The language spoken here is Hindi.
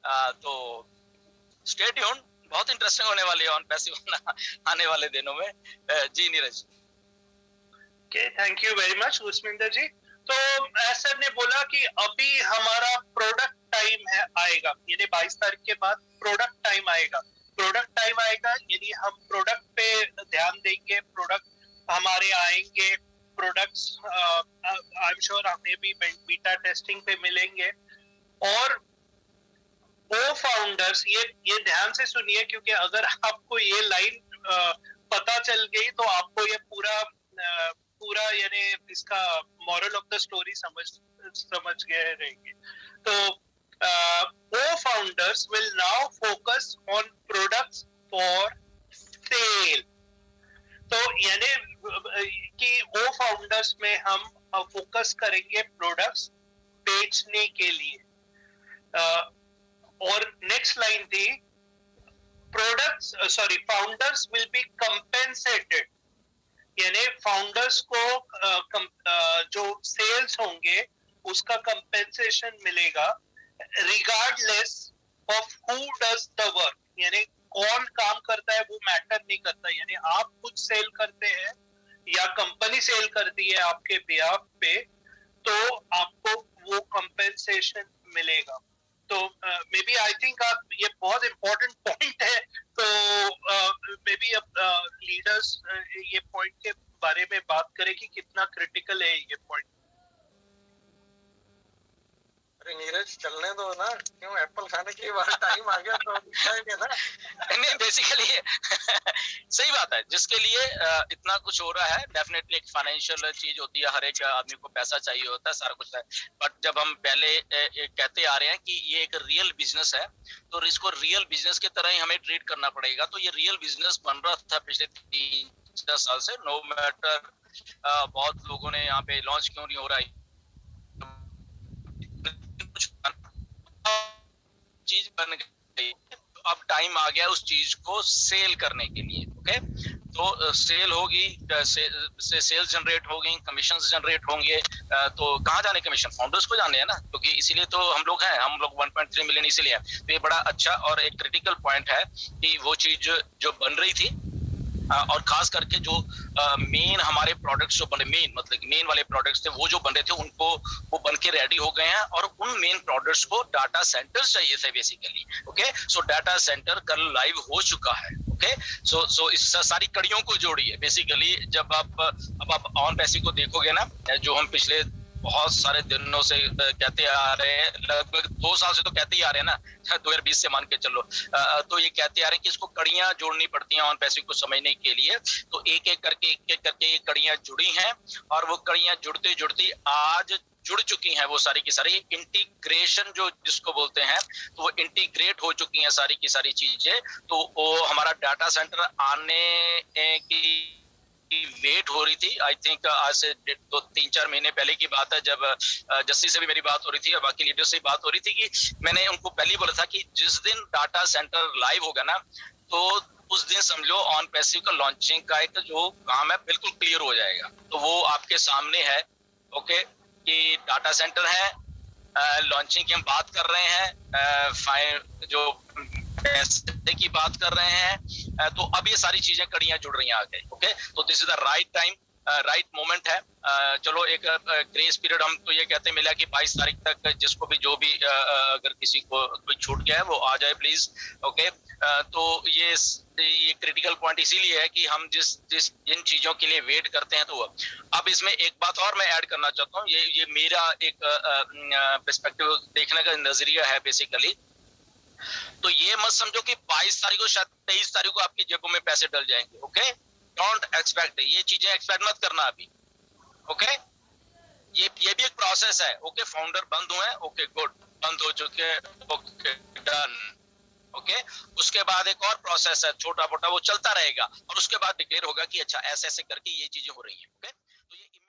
तो स्टे ट्यून्ड, बहुत इंटरेस्टिंग होने वाली है ऑन पैसिव आने वाले दिनों में। जी Neeraj. Thank you very much Usminder ji. तो सर ने बोला कि अभी हमारा प्रोडक्ट टाइम है आएगा, यानी 22 तारीख के बाद प्रोडक्ट टाइम आएगा। प्रोडक्ट टाइम आएगा यानी हम प्रोडक्ट पे ध्यान देंगे, प्रोडक्ट हमारे आएंगे, प्रोडक्ट्स आई एम श्योर हमें भी बीटा टेस्टिंग पे मिलेंगे। और वो फाउंडर्स, ये ध्यान से सुनिए, क्योंकि अगर आपको ये लाइन पता चल गई तो आपको ये पूरा यानी इसका मॉरल ऑफ द स्टोरी समझ गए रहेंगे। तो वो founders will now focus on products for sale. तो यानी कि वो फाउंडर्स में हम फोकस करेंगे प्रोडक्ट्स बेचने के लिए। और नेक्स्ट लाइन थी फाउंडर्स विल बी कंपेंसेटेड, यानी फाउंडर्स को जो सेल्स होंगे उसका कंपेंसेशन मिलेगा regardless of who does the work, यानी कौन काम करता है वो मैटर नहीं करता। यानी आप खुद सेल करते हैं या कंपनी सेल करती है आपके बिहाफ पे, तो आपको वो कंपेंसेशन मिलेगा। तो मे बी आई थिंक आप, ये बहुत इंपॉर्टेंट पॉइंट है, तो मे बी अब लीडर्स ये पॉइंट के बारे में बात करें कि कितना क्रिटिकल है ये पॉइंट। अरे नीरज चलने दो ना, क्यों एप्पल खाने की बार टाइम आ गया तो दिखाएंगे ना। नहीं बेसिकली सही बात है, जिसके लिए इतना कुछ हो रहा है, डेफिनेटली एक फाइनेंशियल चीज होती है, हर एक आदमी को पैसा चाहिए होता है, सारा कुछ है। बट जब हम पहले कहते आ रहे हैं कि ये एक रियल बिजनेस है, तो इसको रियल बिजनेस की तरह ही हमें ट्रीट करना पड़ेगा। तो ये रियल बिजनेस बन रहा था पिछले 3-4 साल से, नो मैटर बहुत लोगों ने यहाँ पे लॉन्च क्यों नहीं हो रहा है, चीज बन गई। अब टाइम आ गया उस चीज को सेल करने के लिए। ओके, तो सेल होगी, सेल्स जनरेट होगी, कमीशन जनरेट होंगे, तो कहाँ जाने कमीशन? फाउंडर्स को जाने हैं ना, क्योंकि इसीलिए तो हम लोग हैं, हम लोग 1.3 मिलियन इसीलिए है। तो ये बड़ा अच्छा और एक क्रिटिकल पॉइंट है कि वो चीज जो बन रही थी, और खास करके जो मेन हमारे प्रोडक्ट्स जो बने, मेन वाले प्रोडक्ट्स थे वो जो बन रहे थे, उनको वो बन के रेडी हो गए हैं, और उन मेन प्रोडक्ट्स को डाटा सेंटर्स चाहिए थे बेसिकली। ओके, सो डाटा सेंटर कल लाइव हो चुका है। ओके, सो इस सारी कड़ियों को जोड़िए बेसिकली। जब आप ऑन पैसिव को देखोगे ना, जो हम पिछले बहुत सारे दिनों से कहते आ रहे हैं, लगभग 2 साल से तो कहते ही आ रहे हैं ना, 2020 से मान के चलो, तो ये कहते आ रहे हैं कि इसको कड़ियां जोड़नी पड़ती हैं ऑन पैसिव को समझने के लिए। तो एक एक करके ये कड़ियां जुड़ी हैं, और वो कड़ियां जुड़ते जुड़ती आज जुड़ चुकी हैं वो सारी की सारी। इंटीग्रेशन जो जिसको बोलते हैं, तो वो इंटीग्रेट हो चुकी हैं सारी की सारी चीजें। तो वो हमारा डाटा सेंटर आने की वेट हो रही थी। आई थिंक आज से 3-4 महीने पहले की बात है, जब जस्सी से भी मेरी बात हो रही थी और बाकी लीडर से बात हो रही थी, कि मैंने उनको पहले बोला था कि जिस दिन डाटा सेंटर लाइव होगा ना, तो उस दिन समझो ऑन पैसिव का लॉन्चिंग का एक जो काम है बिल्कुल क्लियर हो जाएगा। तो वो आपके सामने है। ओके, कि डाटा सेंटर है, लॉन्चिंग की हम बात कर रहे हैं, जो पैसे की बात कर रहे हैं, तो अब ये सारी चीजें कड़ियां जुड़ रही हैं आगे। ओके, तो this is the right time, right moment है। चलो एक ग्रेस पीरियड हम तो ये कहते हैं मिला कि 22 तारीख तक जिसको भी जो भी अगर किसी को कोई छूट गया है वो आ जाए प्लीज। ओके, तो ये क्रिटिकल पॉइंट इसीलिए है कि हम जिन चीजों के लिए वेट करते हैं। तो अब इसमें एक बात और मैं ऐड करना चाहता हूँ, ये मेरा एक पर्सपेक्टिव देखने का नजरिया है बेसिकली। तो ये मत समझो कि 22 तारीख को शायद 23 तारीख को आपकी जेबों में पैसे डल जाएंगे। ओके, डोंट एक्सपेक्ट, ये चीजें एक्सपेक्ट मत करना अभी। ओके, ये भी एक प्रोसेस है। ओके, फाउंडर बंद हुए, ओके गुड, बंद हो चुके, ओके डन। ओके, उसके बाद एक और प्रोसेस है छोटा मोटा, वो चलता रहेगा, और उसके बाद डिक्लेयर होगा कि अच्छा ऐसे ऐसे करके ये चीजें हो रही है। ओके।